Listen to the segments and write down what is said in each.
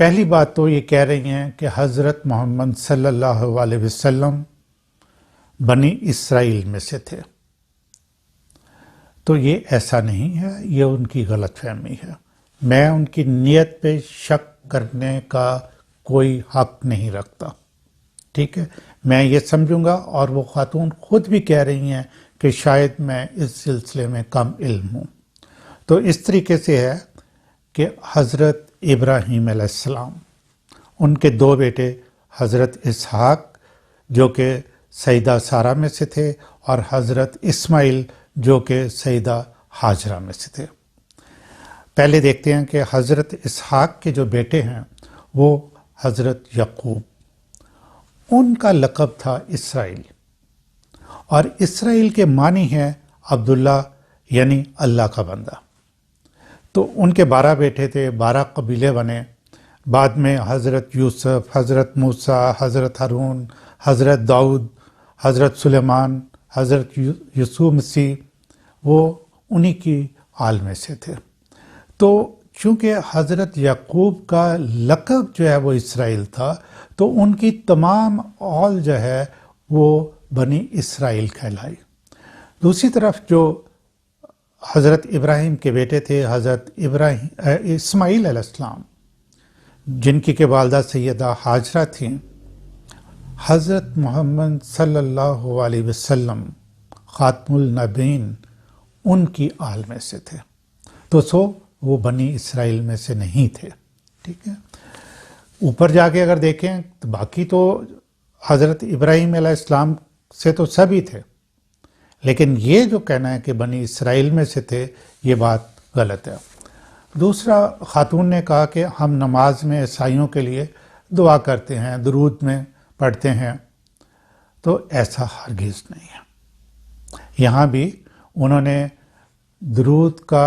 پہلی بات تو یہ کہہ رہی ہیں کہ حضرت محمد صلی اللہ علیہ وسلم بنی اسرائیل میں سے تھے، تو یہ ایسا نہیں ہے، یہ ان کی غلط فہمی ہے۔ میں ان کی نیت پہ شک کرنے کا کوئی حق نہیں رکھتا، ٹھیک ہے، میں یہ سمجھوں گا، اور وہ خاتون خود بھی کہہ رہی ہیں کہ شاید میں اس سلسلے میں کم علم ہوں۔ تو اس طریقے سے ہے کہ حضرت ابراہیم علیہ السلام، ان کے دو بیٹے حضرت اسحاق جو کہ سیدہ سارہ میں سے تھے، اور حضرت اسماعیل جو کہ سیدہ ہاجرہ میں سے تھے۔ پہلے دیکھتے ہیں کہ حضرت اسحاق کے جو بیٹے ہیں وہ حضرت یعقوب، ان کا لقب تھا اسرائیل، اور اسرائیل کے معنی ہے عبداللہ، یعنی اللہ کا بندہ۔ تو ان کے 12 بیٹے تھے، 12 قبیلے بنے۔ بعد میں حضرت یوسف، حضرت موسیٰ، حضرت ہارون، حضرت داؤد، حضرت سلیمان، حضرت یسوع مسیح، وہ انہی کی آل میں سے تھے۔ تو چونکہ حضرت یعقوب کا لقب جو ہے وہ اسرائیل تھا، تو ان کی تمام آل جو ہے وہ بنی اسرائیل کہلائی۔ دوسری طرف جو حضرت ابراہیم کے بیٹے تھے، حضرت اسماعیل علیہ السلام، جن کی کہ والدہ سیدہ ہاجرہ تھیں، حضرت محمد صلی اللہ علیہ وسلم خاتم النبیین ان کی آل میں سے تھے، تو وہ بنی اسرائیل میں سے نہیں تھے، ٹھیک ہے۔ اوپر جا کے اگر دیکھیں تو باقی تو حضرت ابراہیم علیہ السلام سے تو سبھی تھے، لیکن یہ جو کہنا ہے کہ بنی اسرائیل میں سے تھے، یہ بات غلط ہے۔ دوسرا، خاتون نے کہا کہ ہم نماز میں عیسائیوں کے لیے دعا کرتے ہیں، درود میں پڑھتے ہیں، تو ایسا ہرگز نہیں ہے۔ یہاں بھی انہوں نے درود کا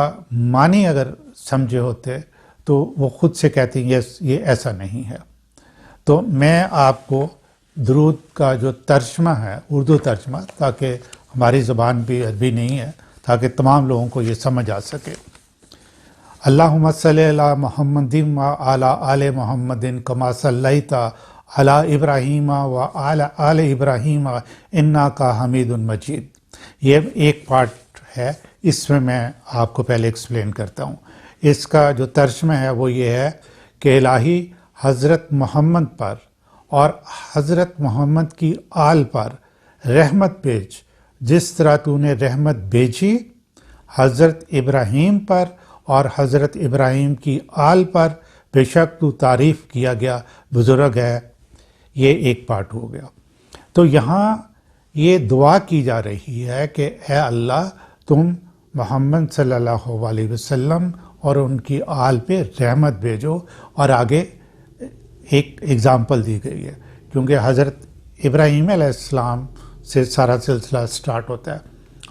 معنی اگر سمجھے ہوتے تو وہ خود سے کہتی ہیں یہ ایسا نہیں ہے۔ تو میں آپ کو درود کا جو ترجمہ ہے، اردو ترجمہ، تاکہ ہماری زبان بھی عربی نہیں ہے، تاکہ تمام لوگوں کو یہ سمجھ آ سکے۔ اللہم صلی علی محمد و علی آل محمد کما صلیت علی ابراہیم و علی آل ابراہیم انکا حمید مجید۔ یہ ایک پارٹ ہے، اس میں آپ کو پہلے ایکسپلین کرتا ہوں۔ اس کا جو ترجمہ ہے وہ یہ ہے کہ الہی حضرت محمد پر اور حضرت محمد کی آل پر رحمت بھیج، جس طرح تو نے رحمت بھیجی حضرت ابراہیم پر اور حضرت ابراہیم کی آل پر، بے شک تو تعریف کیا گیا بزرگ ہے۔ یہ ایک پارٹ ہو گیا۔ تو یہاں یہ دعا کی جا رہی ہے کہ اے اللہ، تم محمد صلی اللہ علیہ وسلم اور ان کی آل پہ رحمت بھیجو، اور آگے ایک اگزامپل دی گئی ہے، کیونکہ حضرت ابراہیم علیہ السلام سے سارا سلسلہ سٹارٹ ہوتا ہے،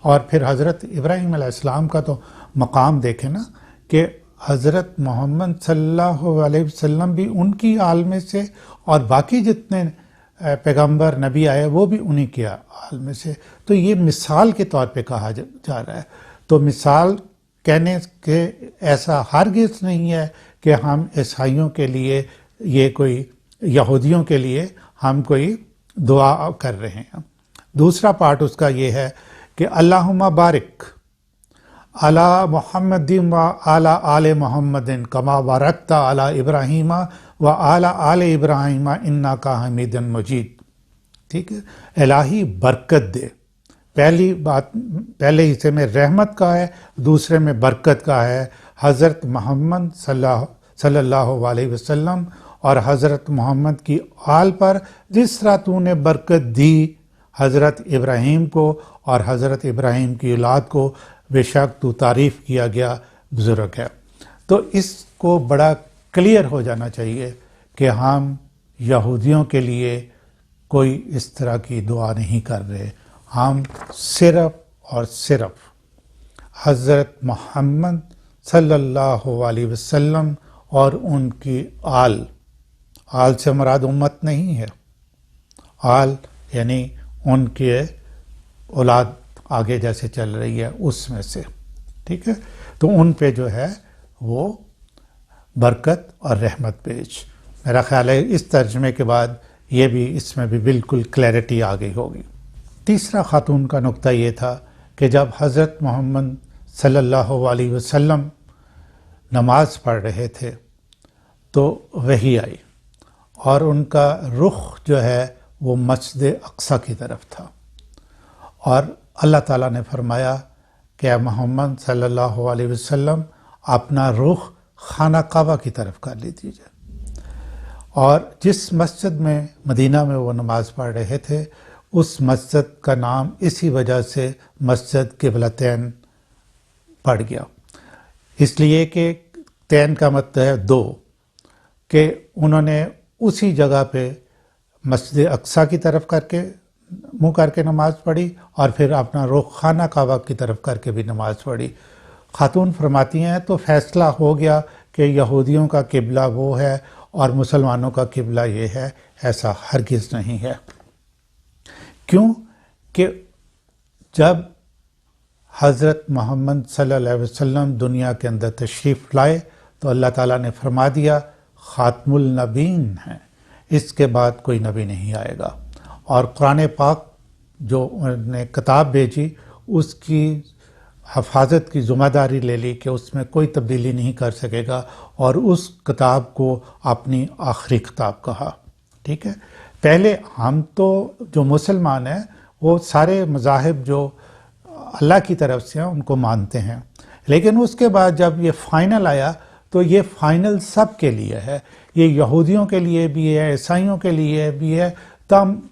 اور پھر حضرت ابراہیم علیہ السلام کا تو مقام دیکھیں نا، کہ حضرت محمد صلی اللہ علیہ وسلم بھی ان کی آل میں سے، اور باقی جتنے پیغمبر نبی آئے وہ بھی انہی کے آل میں سے۔ تو یہ مثال کے طور پہ کہا جا رہا ہے۔ تو مثال کہنے کے ایسا ہرگز نہیں ہے کہ ہم عیسائیوں کے لیے، یہ کوئی یہودیوں کے لیے ہم کوئی دعا کر رہے ہیں۔ دوسرا پارٹ اس کا یہ ہے کہ اللہم بارک علی محمد و علی آل محمد کما بارکت علی ابراہیم و علی آل ابراہیم انکا حمید مجید، ٹھیک ہے۔ الہی برکت دے، پہلی بات، پہلے حصے میں رحمت کا ہے، دوسرے میں برکت کا ہے، حضرت محمد صلی اللہ علیہ وسلم اور حضرت محمد کی آل پر، جس طرح تو نے برکت دی حضرت ابراہیم کو اور حضرت ابراہیم کی اولاد کو، بے شک تو تعریف کیا گیا بزرگ ہے۔ تو اس کو بڑا کلیئر ہو جانا چاہیے کہ ہم یہودیوں کے لیے کوئی اس طرح کی دعا نہیں کر رہے، ہم صرف اور صرف حضرت محمد صلی اللہ علیہ وسلم اور ان کی آل سے مراد امت نہیں ہے، آل یعنی ان کے اولاد آگے جیسے چل رہی ہے اس میں سے، ٹھیک ہے۔ تو ان پہ جو ہے وہ برکت اور رحمت بھیج۔ میرا خیال ہے اس ترجمے کے بعد یہ بھی اس میں بھی بالکل کلیئرٹی آ گئی ہوگی۔ تیسرا خاتون کا نقطہ یہ تھا کہ جب حضرت محمد صلی اللہ علیہ وسلم نماز پڑھ رہے تھے تو وحی آئی اور ان کا رخ جو ہے وہ مسجد اقصی کی طرف تھا، اور اللہ تعالیٰ نے فرمایا کہ اے محمد صلی اللہ علیہ وسلم اپنا رخ خانہ کعبہ کی طرف کر لیجیے۔ اور جس مسجد میں مدینہ میں وہ نماز پڑھ رہے تھے اس مسجد کا نام اسی وجہ سے مسجد قبلتین پڑ گیا، اس لیے کہ تین کا مطلب ہے دو، کہ انہوں نے اسی جگہ پہ مسجد اقصی کی طرف منہ کر کے نماز پڑھی اور پھر اپنا رخ خانہ کعبہ کی طرف کر کے بھی نماز پڑھی۔ خاتون فرماتی ہیں تو فیصلہ ہو گیا کہ یہودیوں کا قبلہ وہ ہے اور مسلمانوں کا قبلہ یہ ہے، ایسا ہرگز نہیں ہے۔ کیوں کہ جب حضرت محمد صلی اللہ علیہ وسلم دنیا کے اندر تشریف لائے تو اللہ تعالیٰ نے فرما دیا خاتم النبیین ہیں، اس کے بعد کوئی نبی نہیں آئے گا، اور قرآن پاک جو انہوں نے کتاب بھیجی اس کی حفاظت کی ذمہ داری لے لی کہ اس میں کوئی تبدیلی نہیں کر سکے گا، اور اس کتاب کو اپنی آخری کتاب کہا۔ ٹھیک ہے، پہلے ہم تو جو مسلمان ہیں وہ سارے مذاہب جو اللہ کی طرف سے ہیں ان کو مانتے ہیں، لیکن اس کے بعد جب یہ فائنل آیا تو یہ فائنل سب کے لیے ہے، یہ یہودیوں کے لیے بھی ہے، عیسائیوں کے لیے بھی ہے،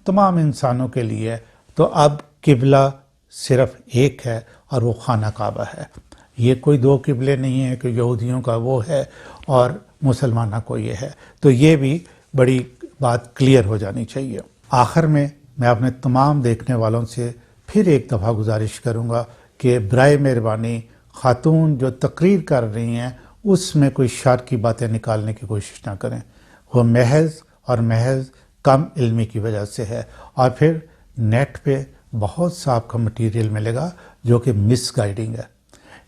تمام انسانوں کے لیے۔ تو اب قبلہ صرف ایک ہے اور وہ خانہ کعبہ ہے، یہ کوئی دو قبلے نہیں ہیں کہ یہودیوں کا وہ ہے اور مسلمانوں کو یہ ہے۔ تو یہ بھی بڑی بات کلیئر ہو جانی چاہیے۔ آخر میں اپنے تمام دیکھنے والوں سے پھر ایک دفعہ گزارش کروں گا کہ برائے مہربانی خاتون جو تقریر کر رہی ہیں اس میں کوئی شر کی باتیں نکالنے کی کوشش نہ کریں، وہ محض کم علمی کی وجہ سے ہے، اور پھر نیٹ پہ بہت سا آپ کا مٹیریل ملے گا جو کہ مس گائیڈنگ ہے۔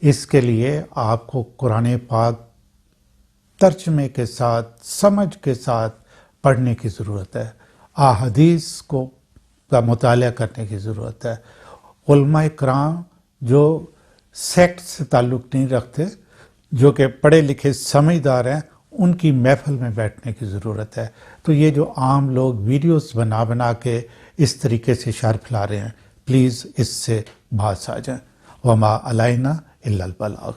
اس کے لیے آپ کو قرآن پاک ترجمے کے ساتھ سمجھ کے ساتھ پڑھنے کی ضرورت ہے، احادیث کا مطالعہ کرنے کی ضرورت ہے۔ علماء کرام جو سیکٹ سے تعلق نہیں رکھتے، جو کہ پڑھے لکھے سمجھدار ہیں، ان کی محفل میں بیٹھنے کی ضرورت ہے۔ تو یہ جو عام لوگ ویڈیوز بنا کے اس طریقے سے شر پھیلا رہے ہیں، پلیز اس سے باز آ جائیں۔ وما علینا الا البلاغ۔